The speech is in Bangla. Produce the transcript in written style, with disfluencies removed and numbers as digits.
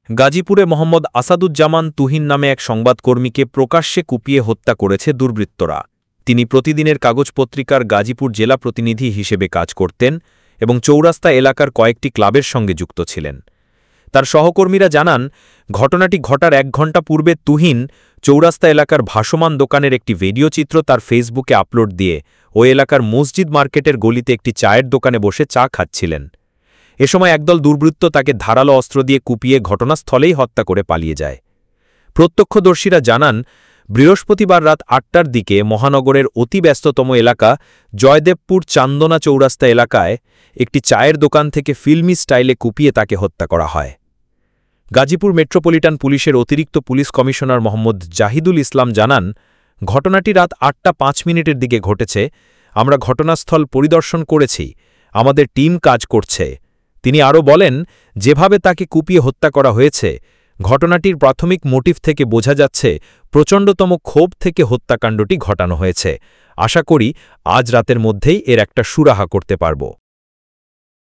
গাজীপুরে মোহাম্মদ আসাদুজ্জামান তুহিন নামে এক সংবাদকর্মীকে প্রকাশ্যে কুপিয়ে হত্যা করেছে দুর্বৃত্তরা। তিনি প্রতিদিনের কাগজ পত্রিকার গাজীপুর জেলা প্রতিনিধি হিসেবে কাজ করতেন এবং চৌরাস্তা এলাকার কয়েকটি ক্লাবের সঙ্গে যুক্ত ছিলেন। তার সহকর্মীরা জানান, ঘটনাটি ঘটার ১ ঘণ্টা পূর্বে তুহিন চৌরাস্তা এলাকার ভাসমান দোকানের একটি ভিডিও চিত্র তার ফেসবুকে আপলোড দিয়ে ওই এলাকার মসজিদ মার্কেটের গলিতে একটি চায়ের দোকানে বসে চা খাচ্ছিলেন। এ সময় একদল দুর্বৃত্ত তাকে ধারালো অস্ত্র দিয়ে কুপিয়ে ঘটনাস্থলেই হত্যা করে পালিয়ে যায়। প্রত্যক্ষদর্শীরা জানান, বৃহস্পতিবার রাত ৮টার দিকে মহানগরের অতি ব্যস্ততম এলাকা জয়দেবপুর চান্দনা চৌরাস্তা এলাকায় একটি চায়ের দোকান থেকে ফিল্মি স্টাইলে কুপিয়ে তাকে হত্যা করা হয়। গাজীপুর মেট্রোপলিটন পুলিশের অতিরিক্ত পুলিশ কমিশনার মোহাম্মদ জাহিদুল ইসলাম জানান, ঘটনাটি রাত ৮টা ৫ মিনিটের দিকে ঘটেছে। আমরা ঘটনাস্থল পরিদর্শন করেছি, আমাদের টিম কাজ করছে। তিনি আরও বলেন, যেভাবে তাকে কুপিয়ে হত্যা করা হয়েছে, ঘটনাটির প্রাথমিক মোটিভ থেকে বোঝা যাচ্ছে প্রচণ্ডতম ক্ষোভ থেকে হত্যাকাণ্ডটি ঘটানো হয়েছে। আশা করি আজ রাতের মধ্যেই এর একটা সুরাহা করতে পারব।